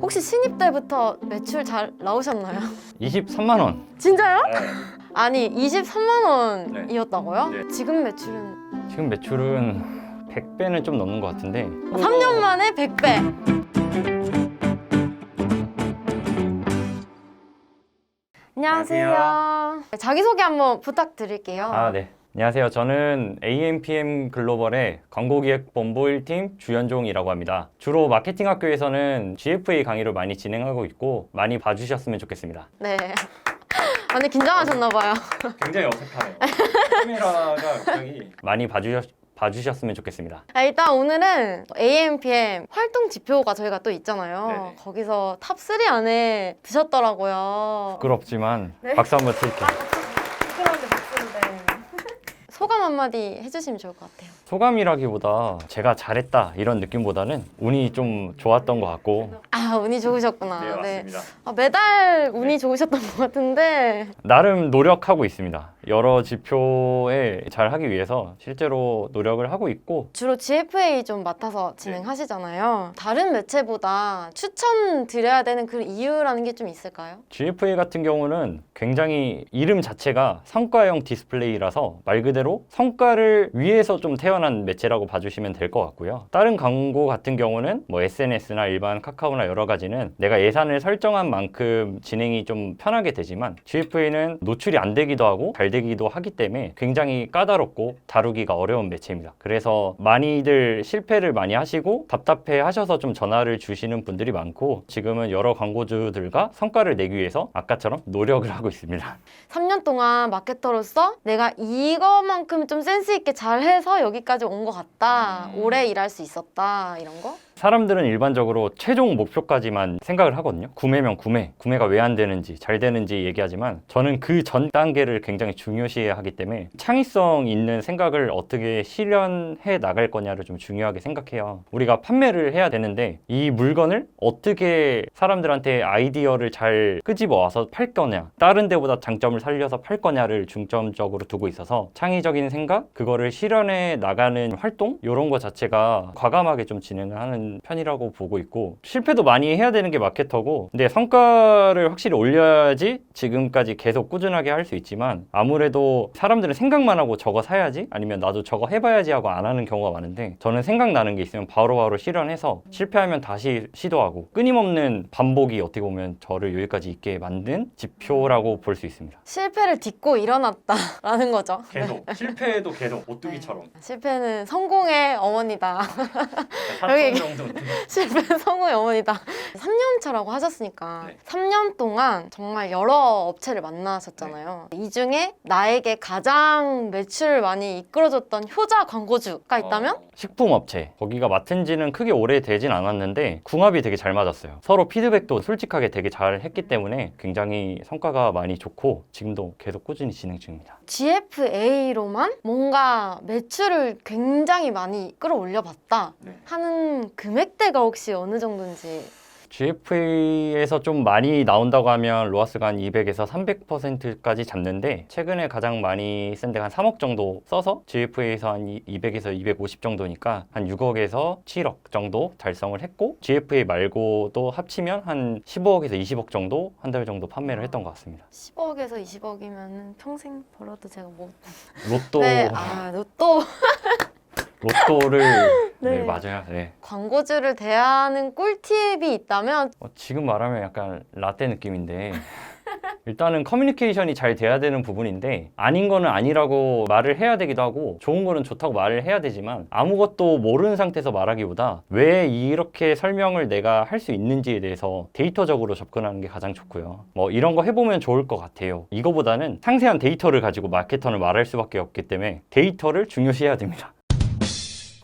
혹시 신입 때부터 매출 잘 나오셨나요? 23만 원. 진짜요? 네. 아니 23만 원이었다고요? 네. 지금 매출은 지금 매출은 100배는 좀 넘는 것 같은데 3년 만에 100배. 안녕하세요. 자기소개 한번 부탁드릴게요. 네. 안녕하세요. 저는 AMPM 글로벌의 광고기획본부 1팀 주현종이라고 합니다. 주로 마케팅 학교에서는 GFA 강의를 많이 진행하고 있고 많이 봐주셨으면 좋겠습니다. 네. 많이 긴장하셨나봐요. 굉장히 어색하네요. 카메라가 갑자기 많이 봐주셨으면 좋겠습니다. 일단 오늘은 AMPM 활동 지표가 저희가 또 있잖아요. 네네. 거기서 탑3 안에 드셨더라고요. 부끄럽지만 네. 박수 한번 칠게요. 부끄러운데 박수인데. 소감 한마디 해주시면 좋을 것 같아요. 소감이라기보다 제가 잘했다 이런 느낌보다는 운이 좀 좋았던 것 같고 운이 좋으셨구나. 네, 맞습니다. 매달 운이 좋으셨던 것 같은데. 나름 노력하고 있습니다. 여러 지표에 잘 하기 위해서 실제로 노력을 하고 있고 주로 GFA 좀 맡아서 진행하시잖아요. 다른 매체보다 추천드려야 되는 그 이유라는 게 좀 있을까요? GFA 같은 경우는 굉장히 이름 자체가 성과형 디스플레이라서 말 그대로 성과를 위해서 좀 태어난 매체라고 봐주시면 될 것 같고요. 다른 광고 같은 경우는 뭐 SNS나 일반 카카오나 여러 가지는 내가 예산을 설정한 만큼 진행이 좀 편하게 되지만 GFA는 노출이 안 되기도 하고 잘 되기도 하기 때문에 굉장히 까다롭고 다루기가 어려운 매체입니다. 그래서 많이들 실패를 많이 하시고 답답해 하셔서 좀 전화를 주시는 분들이 많고 지금은 여러 광고주들과 성과를 내기 위해서 아까처럼 노력을 하고 있습니다. 3년 동안 마케터로서 내가 이거만큼 좀 센스 있게 잘해서 여기까지 온 것 같다. 오래 일할 수 있었다. 이런 거? 사람들은 일반적으로 최종 목표까지만 생각을 하거든요. 구매면 구매가 왜 안 되는지 잘 되는지 얘기하지만 저는 그 전 단계를 굉장히 중요시 하기 때문에 창의성 있는 생각을 어떻게 실현해 나갈 거냐를 좀 중요하게 생각해요. 우리가 판매를 해야 되는데 이 물건을 어떻게 사람들한테 아이디어를 잘 끄집어 와서 팔 거냐, 다른 데보다 장점을 살려서 팔 거냐를 중점적으로 두고 있어서 창의적인 생각, 그거를 실현해 나가는 활동 이런 거 자체가 과감하게 좀 진행을 하는 편이라고 보고 있고 실패도 많이 해야 되는 게 마케터고 근데 성과를 확실히 올려야지 지금까지 계속 꾸준하게 할 수 있지만 아무래도 사람들은 생각만 하고 저거 사야지 아니면 나도 저거 해봐야지 하고 안 하는 경우가 많은데 저는 생각나는 게 있으면 바로바로 실현해서 실패하면 다시 시도하고 끊임없는 반복이 어떻게 보면 저를 여기까지 있게 만든 지표라고 볼 수 있습니다. 실패를 딛고 일어났다라는 거죠. 실패해도 계속 오뚜기처럼 실패는 성공의 어머니다. 4천 정도 실패는 성공의 어머니다. 3년 차라고 하셨으니까 네. 3년 동안 정말 여러 업체를 만나셨잖아요. 이 중에 나에게 가장 매출을 많이 이끌어줬던 효자 광고주가 있다면? 식품업체 거기가 맡은 지는 크게 오래되진 않았는데 궁합이 되게 잘 맞았어요. 서로 피드백도 솔직하게 되게 잘 했기 때문에 굉장히 성과가 많이 좋고 지금도 계속 꾸준히 진행 중입니다. GFA로만 뭔가 매출을 굉장히 많이 끌어올려봤다 하는 금액대가 혹시 어느 정도인지. GFA에서 좀 많이 나온다고 하면 로아스가 한 200에서 300%까지 잡는데 최근에 가장 많이 쓴 데가 한 3억 정도 써서 GFA에서 한 200에서 250 정도니까 한 6억에서 7억 정도 달성을 했고 GFA 말고도 합치면 한 15억에서 20억 정도 한 달 정도 판매를 했던 것 같습니다. 10억에서 20억이면 평생 벌어도 제가 뭐. 로또 네, 로또. 로또를 네. 맞아요. 네. 광고주를 대하는 꿀팁이 있다면 지금 말하면 약간 라떼 느낌인데 일단은 커뮤니케이션이 잘 돼야 되는 부분인데 아닌 거는 아니라고 말을 해야 되기도 하고 좋은 거는 좋다고 말을 해야 되지만 아무것도 모르는 상태에서 말하기보다 왜 이렇게 설명을 내가 할 수 있는지에 대해서 데이터적으로 접근하는 게 가장 좋고요. 뭐 이런 거 해보면 좋을 것 같아요. 이거보다는 상세한 데이터를 가지고 마케터는 말할 수밖에 없기 때문에 데이터를 중요시해야 됩니다.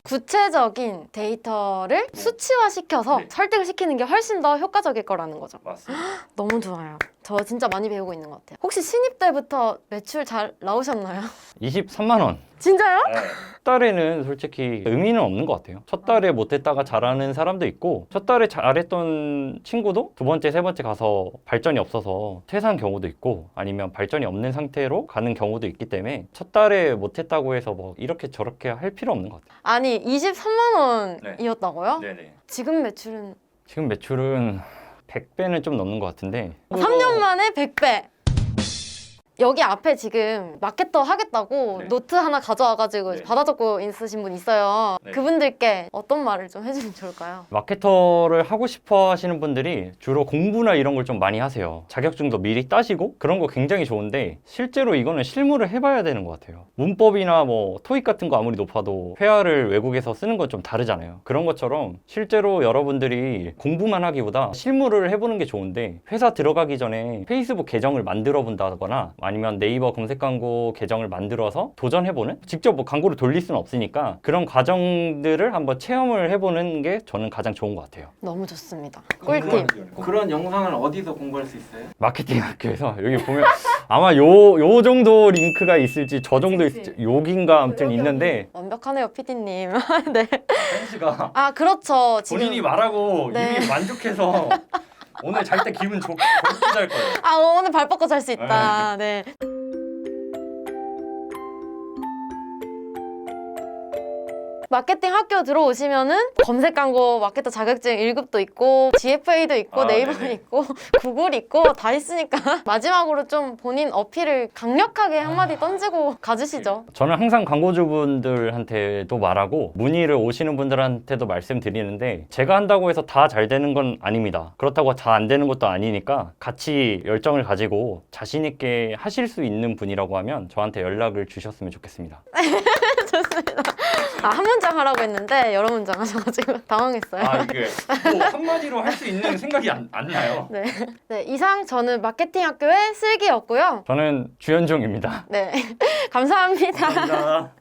구체적인 데이터를 수치화시켜서 설득을 시키는 게 훨씬 더 효과적일 거라는 거죠. 맞습니다. 너무 좋아요. 저 진짜 많이 배우고 있는 것 같아요. 혹시 신입 때부터 매출 잘 나오셨나요? 23만 원. 진짜요? 첫 달에는 솔직히 의미는 없는 것 같아요. 첫 달에 못했다가 잘하는 사람도 있고 첫 달에 잘했던 친구도 두 번째, 세 번째 가서 발전이 없어서 퇴사한 경우도 있고 아니면 발전이 없는 상태로 가는 경우도 있기 때문에 첫 달에 못했다고 해서 뭐 이렇게 저렇게 할 필요 없는 것 같아요. 아니 23만 원이었다고요? 네네. 지금 매출은 지금 매출은 100배는 좀 넘는 것 같은데 3년 만에 100배. 여기 앞에 지금 마케터 하겠다고 네. 노트 하나 가져와가지고 네. 받아 적고 있으신 분 있어요. 네. 그분들께 어떤 말을 좀 해주면 좋을까요? 마케터를 하고 싶어 하시는 분들이 주로 공부나 이런 걸 좀 많이 하세요. 자격증도 미리 따시고 그런 거 굉장히 좋은데 실제로 이거는 실무를 해봐야 되는 것 같아요. 문법이나 뭐 토익 같은 거 아무리 높아도 회화를 외국에서 쓰는 건 좀 다르잖아요. 그런 것처럼 실제로 여러분들이 공부만 하기보다 실무를 해보는 게 좋은데 회사 들어가기 전에 페이스북 계정을 만들어 본다거나 아니면 네이버 검색 광고 계정을 만들어서 도전해보는? 직접 뭐 광고를 돌릴 수는 없으니까 그런 과정들을 한번 체험을 해보는 게 저는 가장 좋은 것 같아요. 너무 좋습니다. 꿀팁. 그런 영상을 어디서 공부할 수 있어요? 마케팅 학교에서 여기 보면 아마 요 정도 링크가 있을지 저 정도 있을지 여긴가 아무튼 있는데 완벽하네요, PD님. 네. 펜스가 아, 그렇죠. 지금. 본인이 말하고 네. 이미 만족해서 오늘 잘 때 기분 좋게 잘 거예요. 아, 오늘 발 뻗고 잘 수 있다. 네. 마케팅 학교 들어오시면은 검색 광고 마케터 자격증 1급도 있고 GFA도 있고 아, 네이버 네네. 있고 구글 있고 다 있으니까 마지막으로 좀 본인 어필을 강력하게 한마디 던지고 가주시죠. 저는 항상 광고주분들한테도 말하고 문의를 오시는 분들한테도 말씀드리는데 제가 한다고 해서 다 잘 되는 건 아닙니다. 그렇다고 다 안 되는 것도 아니니까 같이 열정을 가지고 자신 있게 하실 수 있는 분이라고 하면 저한테 연락을 주셨으면 좋겠습니다. 좋습니다. 아, 한 문장 하라고 했는데 여러 문장 하셔가지고 당황했어요. 이게 뭐 한마디로 할 수 있는 생각이 안 나요. 네. 네, 이상 저는 마케팅 학교의 슬기였고요. 저는 주현종입니다. 네. 감사합니다. 감사합니다.